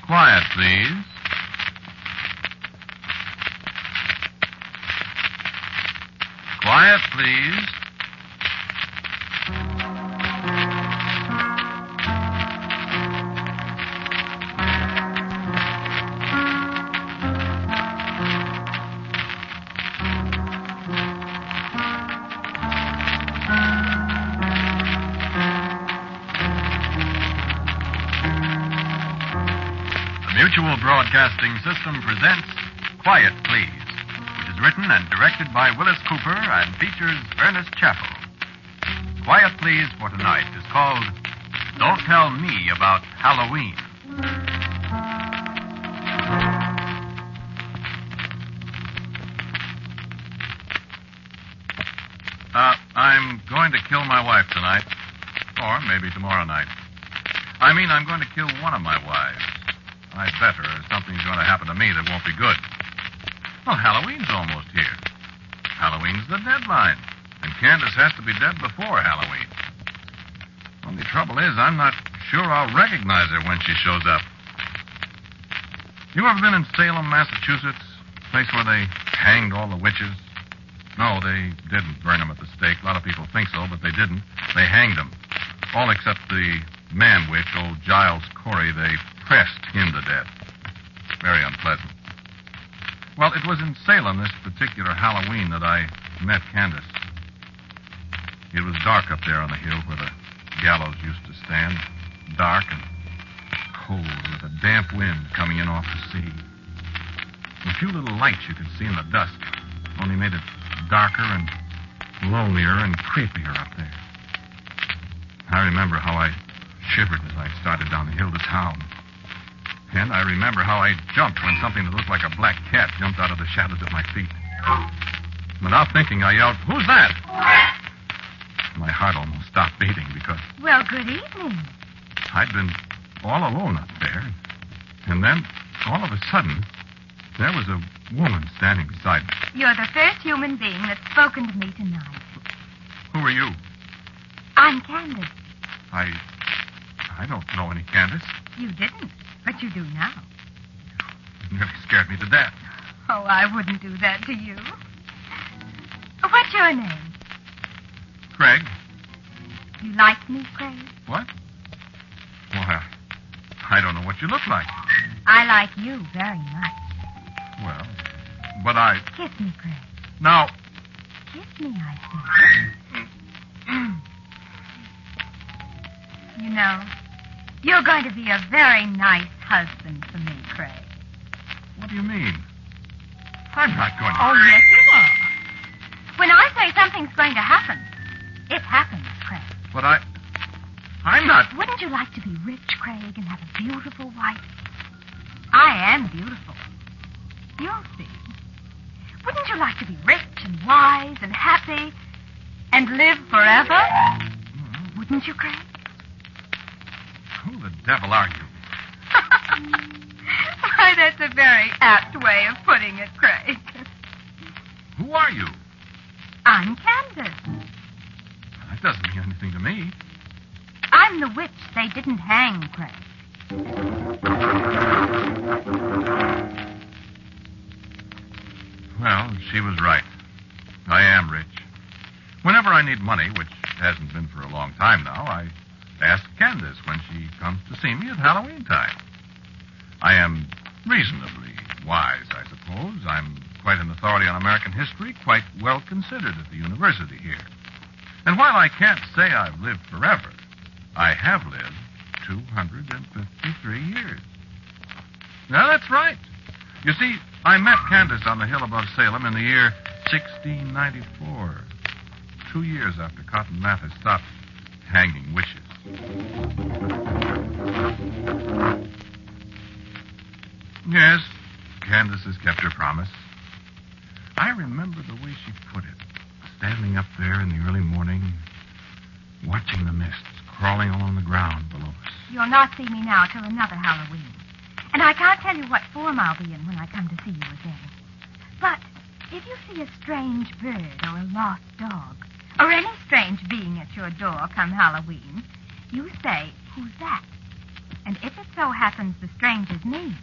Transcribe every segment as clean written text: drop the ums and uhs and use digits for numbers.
Quiet, please. Quiet, please. Mutual Broadcasting System presents Quiet, Please, which is written and directed by Willis Cooper and features Ernest Chappell. Quiet, Please for tonight is called Don't Tell Me About Halloween. I'm going to kill my wife tonight, or maybe tomorrow night. I'm going to kill one of my wives. I'd better, or something's going to happen to me that won't be good. Well, Halloween's almost here. Halloween's the deadline, and Candace has to be dead before Halloween. Only trouble is, I'm not sure I'll recognize her when she shows up. You ever been in Salem, Massachusetts? Place where they hanged all the witches? No, they didn't burn them at the stake. A lot of people think so, but they didn't. They hanged them. All except the man witch, old Giles Corey. They pressed him to death. Very unpleasant. Well, it was in Salem this particular Halloween that I met Candace. It was dark up there on the hill where the gallows used to stand. Dark and cold with a damp wind coming in off the sea. A few little lights you could see in the dusk only made it darker and lonelier and creepier up there. I remember how I shivered as I started down the hill to town. And I remember how I jumped when something that looked like a black cat jumped out of the shadows at my feet. Without thinking, I yelled, "Who's that?" My heart almost stopped beating because... Well, good evening. I'd been all alone up there. And then, all of a sudden, there was a woman standing beside me. You're the first human being that's spoken to me tonight. Who are you? I'm Candace. I don't know any Candace. You didn't, but you do now. You nearly scared me to death. Oh, I wouldn't do that to you. What's your name? Craig. You like me, Craig? What? Well, I don't know what you look like. I like you very much. Well, but I... Kiss me, Craig. Now... Kiss me, I say. You know, you're going to be a very nice husband for me, Craig. What do you mean? I'm not going to... Oh, yes, you are. When I say something's going to happen, it happens, Craig. But I'm not... Wouldn't you like to be rich, Craig, and have a beautiful wife? I am beautiful. You'll see. Wouldn't you like to be rich and wise and happy and live forever? Wouldn't you, Craig? Who the devil are you? Why, that's a very apt way of putting it, Craig. Who are you? I'm Candace. That doesn't mean anything to me. I'm the witch they didn't hang, Craig. Well, she was right. I am rich. Whenever I need money, which hasn't been for a long time now, I ask Candace when she comes to see me at Halloween time. I am reasonably wise, I suppose. I'm quite an authority on American history, quite well considered at the university here. And while I can't say I've lived forever, I have lived 253 years. Now, that's right. You see, I met Candace on the hill above Salem in the year 1694, 2 years after Cotton Mather stopped hanging witches. Yes, Candace has kept her promise. I remember the way she put it, standing up there in the early morning, watching the mists crawling along the ground below us. You'll not see me now till another Halloween. And I can't tell you what form I'll be in when I come to see you again. But if you see a strange bird or a lost dog, or any strange being at your door come Halloween, you say, "Who's that?" And if it so happens the stranger's me,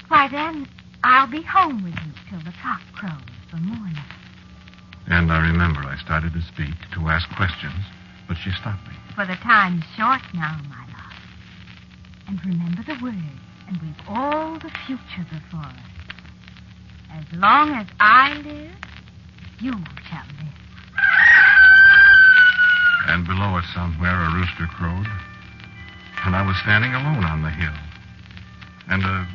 why then I'll be home with you till the cock crows for morning. And I remember I started to speak, to ask questions, but she stopped me. For the time's short now, my love. And remember the words, and we've all the future before us. As long as I live, you shall live. And below us somewhere a rooster crowed. And I was standing alone on the hill. And a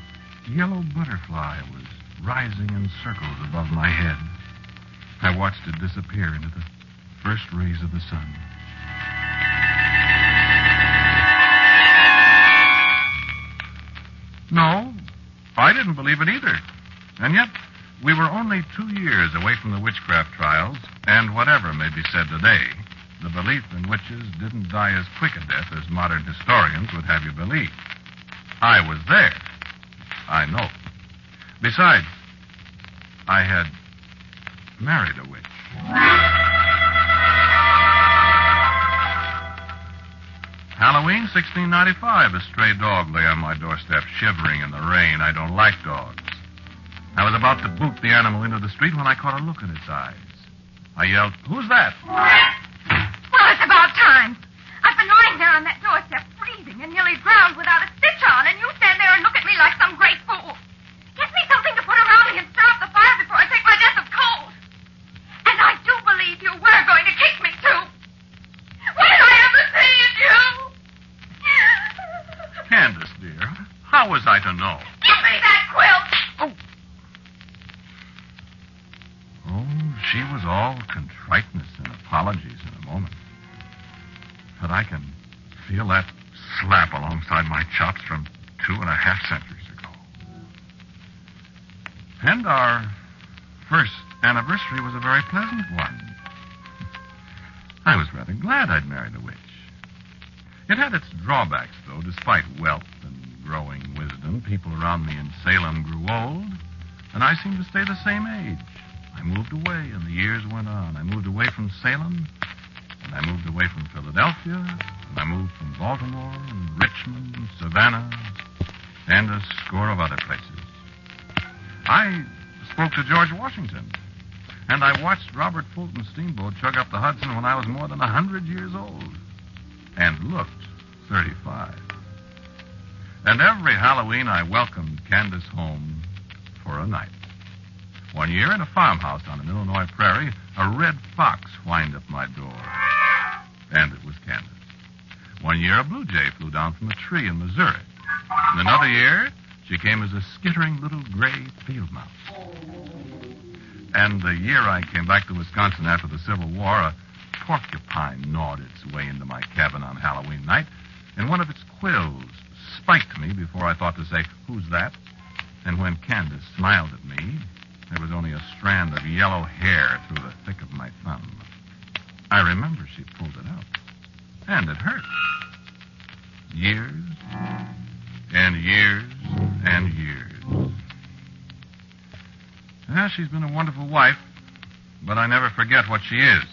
yellow butterfly was rising in circles above my head. I watched it disappear into the first rays of the sun. No, I didn't believe it either. And yet, we were only 2 years away from the witchcraft trials, and whatever may be said today, the belief in witches didn't die as quick a death as modern historians would have you believe. I was there. I know. Besides, I had married a witch. Halloween, 1695, a stray dog lay on my doorstep, shivering in the rain. I don't like dogs. I was about to boot the animal into the street when I caught a look in its eyes. I yelled, "Who's that?" Well, it's about time. I've been lying there on that doorstep, freezing and nearly drowned without a stitch on, and you stand there and look at me like some great fool. Get me something to put around me and stir up the fire before I take my death of cold. And I do believe you were going to kick me, too. What did I ever say to you? Candace, dear, how was I to know? Give me that quilt! Oh, she was all contriteness and apologies in a moment. But I can feel that slap alongside my chops from 2.5 centuries ago. And our first anniversary was a very pleasant one. I was rather glad I'd married a witch. It had its drawbacks, though. Despite wealth and growing wisdom, people around me in Salem grew old, and I seemed to stay the same age. I moved away, and the years went on. I moved away from Salem, and I moved away from Philadelphia, and I moved from Baltimore, and Richmond, and Savannah, and a score of other places. I spoke to George Washington, and I watched Robert Fulton's steamboat chug up the Hudson when I was more than 100 years old, and looked 35. And every Halloween I welcomed Candace home for a night. One year in a farmhouse on an Illinois prairie, a red fox whined up my door. And it was Candace. One year a blue jay flew down from a tree in Missouri. And another year, she came as a skittering little gray field mouse. And the year I came back to Wisconsin after the Civil War, a porcupine gnawed its way into my cabin on Halloween night, and one of its quills spiked me before I thought to say, "Who's that?" And when Candace smiled at me, there was only a strand of yellow hair through the thick of my thumb. I remember she pulled it out. And it hurt. Years and years and years. Yeah, she's been a wonderful wife, but I never forget what she is.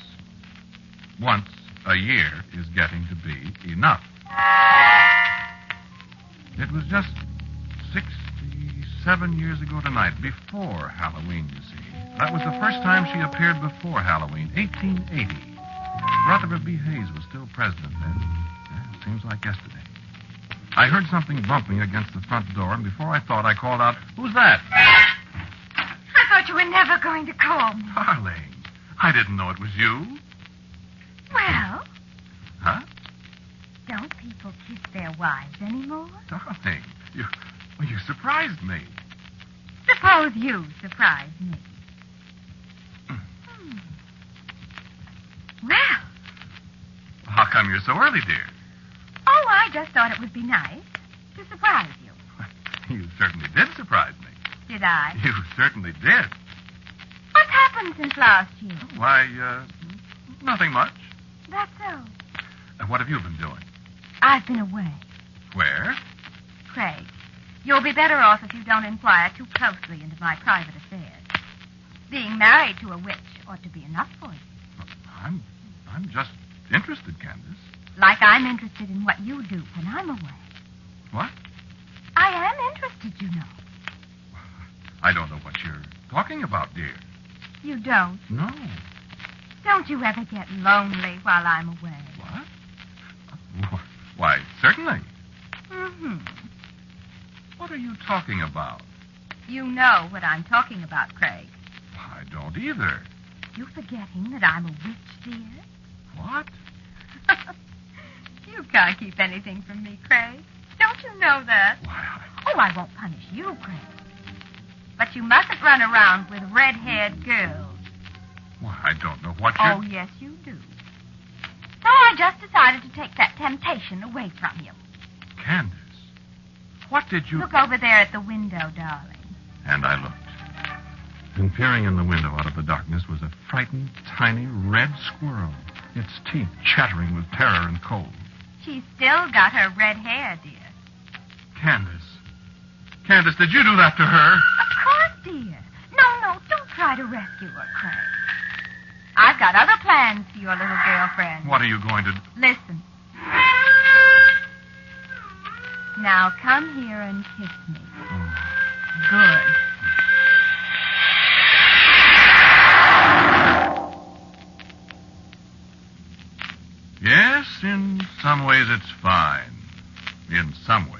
Once a year is getting to be enough. It was just 67 years ago tonight, before Halloween, you see. That was the first time she appeared before Halloween, 1880. Rutherford B. Hayes was still president then. Yeah, it seems like yesterday. I heard something bumping against the front door, and before I thought, I called out, "Who's that?" I thought you were never going to call me. Darling, I didn't know it was you. Well, Huh? don't people kiss their wives anymore? Darling, you surprised me. Suppose you surprise me. Well, How come you're so early, dear? oh, I just thought it would be nice to surprise you. You certainly did surprise me. Did I? You certainly did. What's happened since last year? Why, nothing much. That's so. What have you been doing? I've been away. Where? Craig, you'll be better off if you don't inquire too closely into my private affairs. Being married to a witch ought to be enough for you. I'm just interested, Candace. Like I'm interested in what you do when I'm away. What? I am interested, you know. I don't know what you're talking about, dear. You don't? No. Don't you ever get lonely while I'm away? What? Why, certainly. Mm-hmm. What are you talking about? You know what I'm talking about, Craig. I don't either. You forgetting that I'm a witch, dear? What? You can't keep anything from me, Craig. Don't you know that? Why, Oh, I won't punish you, Craig. But you mustn't run around with red-haired girls. Why, I don't know what you're... Oh, yes, you do. So I just decided to take that temptation away from you. Candace, what did you... Look over there at the window, darling. And I looked. And peering in the window out of the darkness was a frightened, tiny red squirrel, its teeth chattering with terror and cold. She's still got her red hair, dear. Candace. Candace, did you do that to her? Of course, dear. No, don't try to rescue her, Craig. I've got other plans for your little girlfriend. What are you going to do? Listen. Now come here and kiss me. Oh. Good. Yes, in some ways it's fine. In some ways.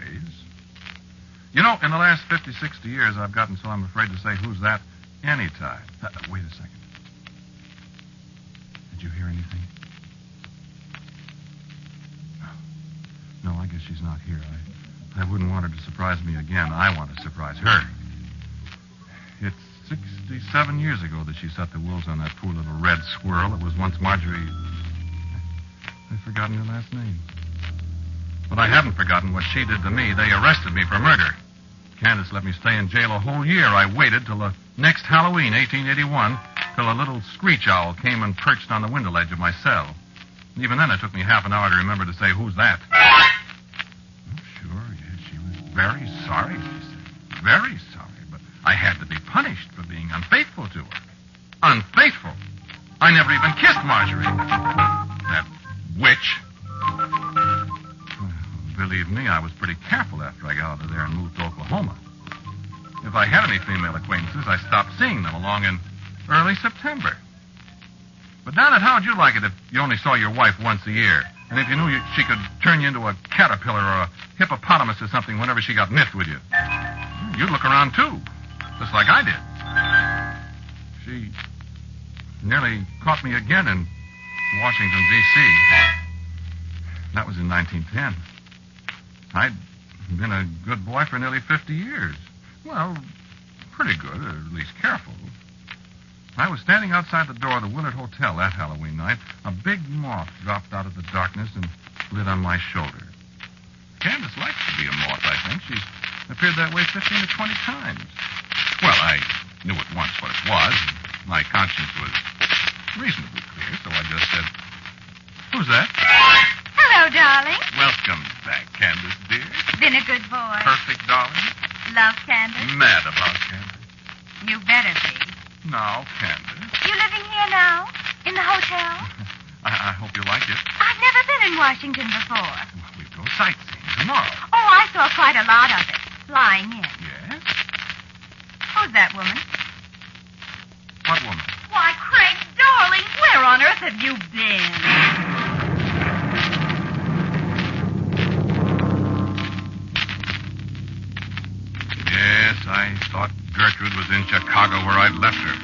You know, in the last 50, 60 years, I've gotten so I'm afraid to say who's that anytime. Wait a second. Did you hear anything? No, I guess she's not here. I wouldn't want her to surprise me again. I want to surprise her. It's 67 years ago that she set the wolves on that poor little red squirrel. It was once Marjorie... I've forgotten her last name. But I haven't forgotten what she did to me. They arrested me for murder. Candace let me stay in jail a whole year. I waited till the next Halloween, 1881, till a little screech owl came and perched on the window ledge of my cell. Even then, it took me half an hour to remember to say, who's that? Oh, sure, yes, she was very sorry, she said. Very sorry, but I had to be punished for being unfaithful to her. Unfaithful? I never even kissed Marjorie. That witch. Well, believe me, I was pretty careful after I got out of there and moved to Oklahoma. If I had any female acquaintances, I stopped seeing them along in early September. But, Donald, how'd you like it if you only saw your wife once a year? And if you knew she could turn you into a caterpillar or a hippopotamus or something whenever she got miffed with you? You'd look around, too, just like I did. She nearly caught me again in Washington, D.C. That was in 1910. I'd been a good boy for nearly 50 years. Well, pretty good, or at least careful. I was standing outside the door of the Willard Hotel that Halloween night. A big moth dropped out of the darkness and lit on my shoulder. Candace likes to be a moth, I think. She's appeared that way 15 to 20 times. Well, I knew at once what it was. My conscience was reasonably clear, so I just said, who's that? Hello, darling. Welcome back, Candace, dear. Been a good boy. Perfect, darling. Love Candace? Mad about Candace. You better be. Now, Candace. You living here now? In the hotel? I hope you like it. I've never been in Washington before. Well, we go sightseeing tomorrow. Oh, I saw quite a lot of it. Flying in. Yes? Who's that woman? What woman? Why, Craig, darling, where on earth have you been? Yes, I thought Gertrude was in Chicago where I'd left her.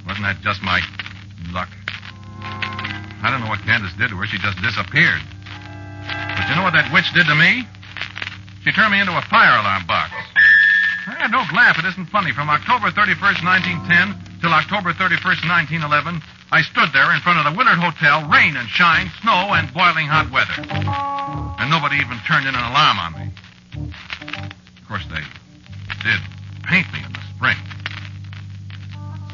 Wasn't that just my luck? I don't know what Candace did to her. She just disappeared. But you know what that witch did to me? She turned me into a fire alarm box. Don't laugh. It isn't funny. From October 31st, 1910 till October 31st, 1911, I stood there in front of the Willard Hotel, rain and shine, snow and boiling hot weather. And nobody even turned in an alarm on me. Of course, they did paint me in the spring.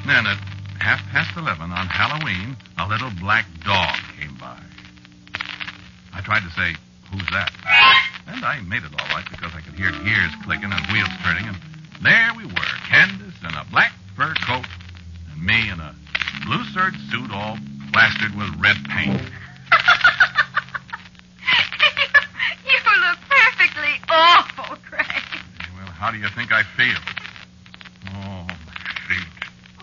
Then at 11:30 on Halloween, a little black dog came by. I tried to say, who's that? And I made it all right because I could hear gears clicking and wheels turning, and there we were, Candace in a black fur coat, and me in a blue serge suit all plastered with red paint. You look perfectly awful. How do you think I feel? Oh, my feet.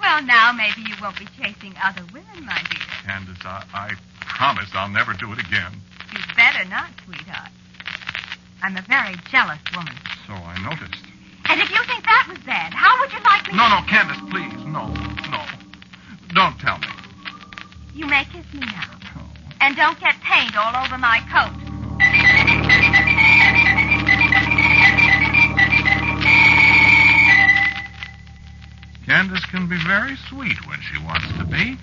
Well, now maybe you won't be chasing other women, my dear. Candace, I promise I'll never do it again. You'd better not, sweetheart. I'm a very jealous woman. So I noticed. And if you think that was bad, how would you like me No, Candace, please. No. Don't tell me. You may kiss me now. Oh. And don't get paint all over my coat. Candace can be very sweet when she wants to be.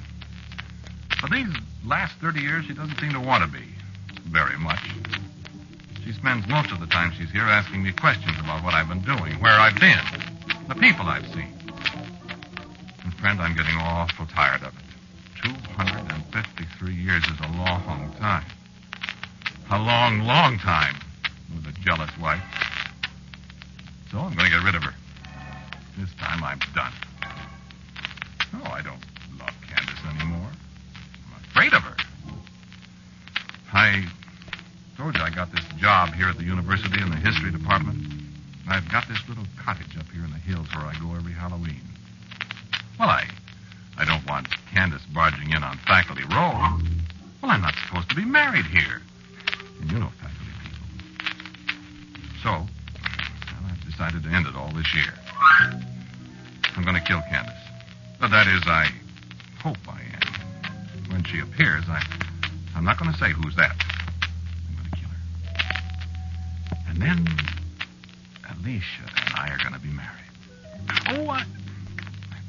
For these last 30 years, she doesn't seem to want to be very much. She spends most of the time she's here asking me questions about what I've been doing, where I've been, the people I've seen. And, friend, I'm getting awful tired of it. 253 years is a long time. A long, long time with a jealous wife. So I'm going to get rid of her. This time I'm done. No, I don't love Candace anymore. I'm afraid of her. I told you I got this job here at the university in the history department. I've got this little cottage up here in the hills where I go every Halloween. Well, I don't want Candace barging in on faculty row. Well, I'm not supposed to be married here. And you know faculty people. So, well, I've decided to end it all this year. I'm going to kill Candace. That is, I hope I am. When she appears, I'm not going to say who's that. I'm going to kill her. And then Alicia and I are going to be married. Oh, I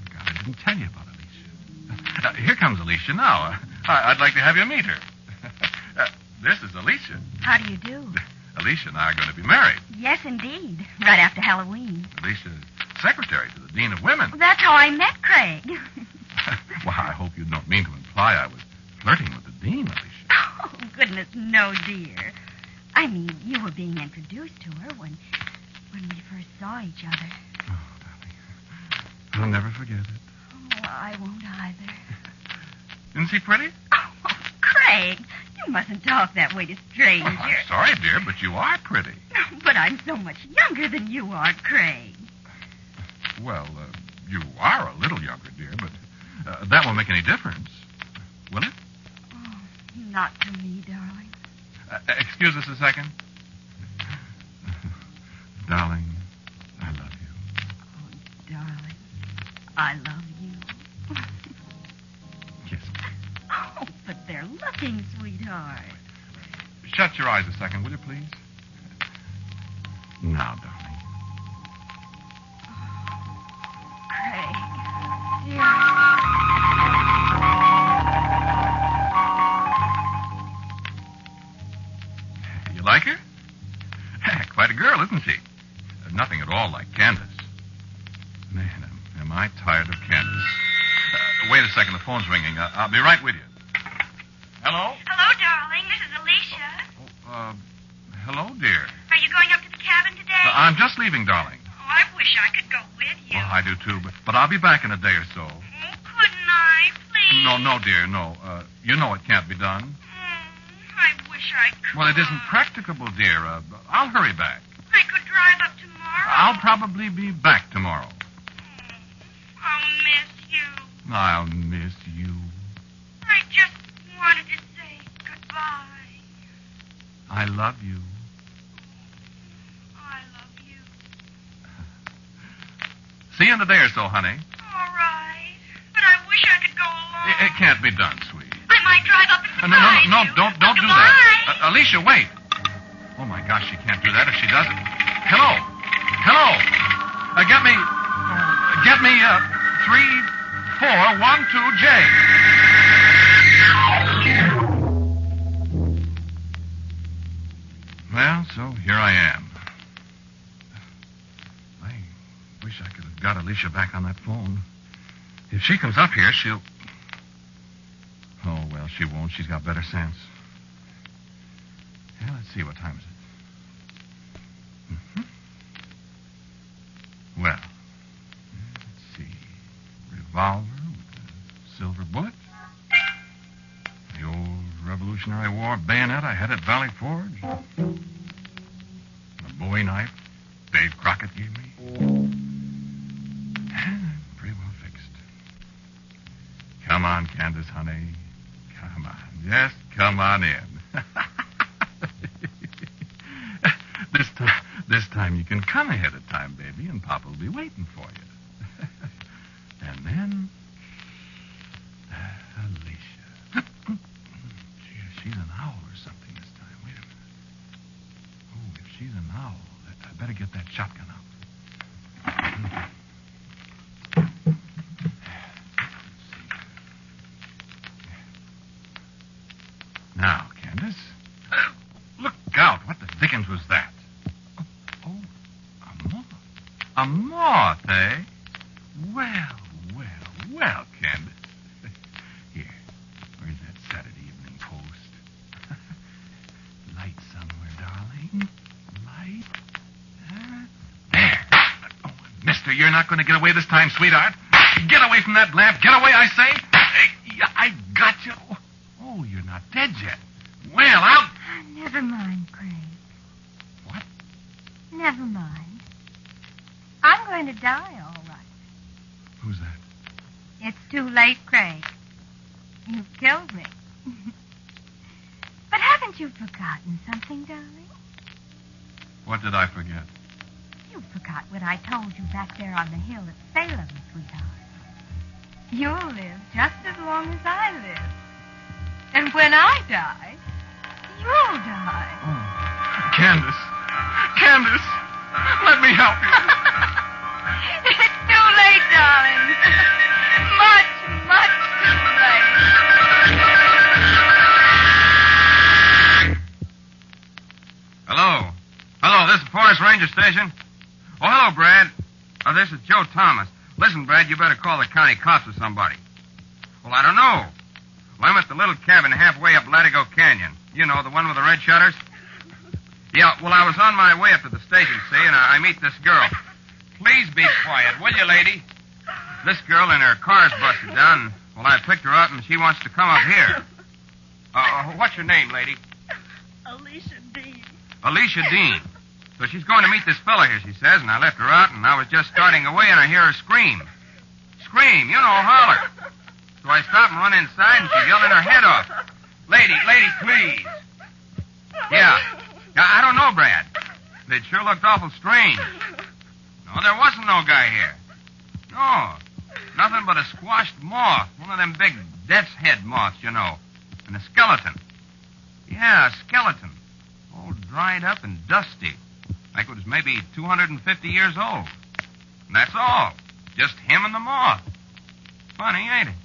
forgot I didn't tell you about Alicia. Here comes Alicia now. I'd like to have you meet her. This is Alicia. How do you do? Alicia and I are going to be married. Yes, indeed. Right after Halloween. Alicia's secretary to the Dean of Women. Well, that's how I met Craig. Well, I hope you don't mean to imply I was flirting with the Dean, Alicia. Oh, goodness, no, dear. I mean, you were being introduced to her when we first saw each other. Oh, darling. I'll never forget it. Oh, I won't either. Isn't she pretty? Oh, Craig, you mustn't talk that way to strangers. Oh, I'm sorry, dear, but you are pretty. But I'm so much younger than you are, Craig. Well, you are a little younger, dear, but that won't make any difference. Will it? Oh, not to me, darling. Excuse us a second. Darling, I love you. Oh, darling, I love you. Kiss me. Oh, but they're looking, sweetheart. Shut your eyes a second, will you, please? Now, darling. Craig, dear. You like her? Quite a girl, isn't she? Nothing at all like Candace. Man, am I tired of Candace. Wait a second, the phone's ringing. I'll be right with you. Hello? Hello, darling. This is Alicia. Hello, dear. Are you going up to the cabin today? I'm just leaving, darling. Oh, I wish I could go with you. Well, I do, too, but I'll be back in a day or so. Oh, couldn't I, please? No, dear, no. You know it can't be done. I wish I could. Well, it isn't practicable, dear. I'll hurry back. I could drive up tomorrow. I'll probably be back tomorrow. I'll miss you. I'll miss you. I just wanted to say goodbye. I love you. I love you. See you in a day or so, honey. All right. But I wish I could go along. It can't be done, sweet. I might drive up and No, surprise you. don't do Goodbye. that. Alicia, wait. Oh, my gosh, she can't do that if she doesn't. Hello. Get me 3412J. Well, so here I am. I wish I could have got Alicia back on that phone. If she comes up here, she'll... Oh, well, she won't. She's got better sense. Yeah, let's see. What time is it? Mm-hmm. Well, let's see. Revolver with a silver bullet. The old Revolutionary War bayonet I had at Valley Forge. A Bowie knife Dave Crockett gave me. honey. Come on. Just come on in. This time you can come ahead of time, baby, and Papa will be waiting for you. And then, Alicia. She's an owl or something this time. Wait a minute. Oh, if she's an owl, I better get that shotgun out. Let's see. Now, Candace. Look out. What the dickens was that? Oh, a moth. A moth, eh? Well, Candace. Here. Where's that Saturday Evening Post? Light somewhere, darling. Light. There. Oh, mister, you're not going to get away this time, sweetheart. Get away from that lamp. Get away, I say. I got you. Oh, you're not dead yet. Well, I'll... Never mind, Craig. What? Never mind. I'm going to die, all right. Who's that? It's too late, Craig. You've killed me. But haven't you forgotten something, darling? What did I forget? You forgot what I told you back there on the hill at Salem, sweetheart. You'll live just as long as I live. And when I die, you'll die. Oh. Candace, let me help you. It's too late, darling. Much too late. Hello, this is Forest Ranger Station. Oh, hello, Brad. Oh, this is Joe Thomas. Listen, Brad, you better call the county cops or somebody. Well, I don't know. Well, I'm at the little cabin halfway up Latigo Canyon. You know, the one with the red shutters? Yeah, well, I was on my way up to the station, see, and I meet this girl. Please be quiet, will you, lady? This girl and her car's busted down. Well, I picked her up, and she wants to come up here. What's your name, lady? Alicia Dean. Alicia Dean. So she's going to meet this fella here, she says, and I left her out, and I was just starting away, and I hear her scream. Scream, you know, holler. So I stop and run inside, and she's yelling her head off. Lady, please. Yeah, I don't know, Brad. It sure looked awful strange. No, there wasn't no guy here. No, nothing but a squashed moth. One of them big death's head moths, you know. And a skeleton. Yeah, a skeleton. All dried up and dusty. Like it was maybe 250 years old. And that's all. Just him and the moth. Funny, ain't it?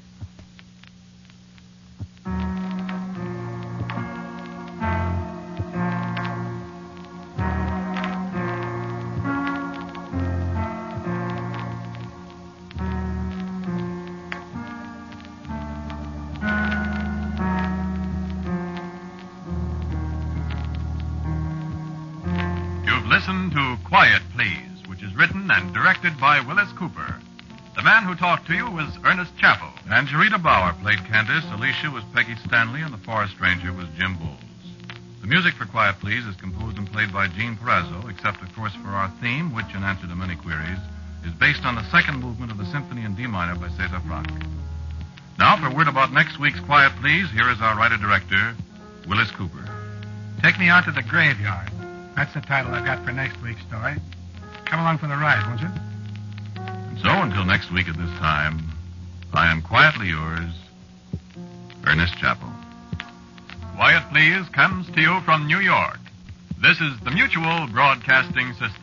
Listen to Quiet Please, which is written and directed by Willis Cooper. The man who talked to you was Ernest Chappell. And Jarita Bauer played Candace, Alicia was Peggy Stanley, and the forest ranger was Jim Bowles. The music for Quiet Please is composed and played by Gene Perazzo, except, of course, for our theme, which, in answer to many queries, is based on the second movement of the Symphony in D minor by Cesar Franck. Now, for word about next week's Quiet Please, here is our writer-director, Willis Cooper. Take Me Out to the Graveyard. That's the title I've got for next week's story. Come along for the ride, won't you? And so, until next week at this time, I am quietly yours, Ernest Chappell. Quiet Please comes to you from New York. This is the Mutual Broadcasting System.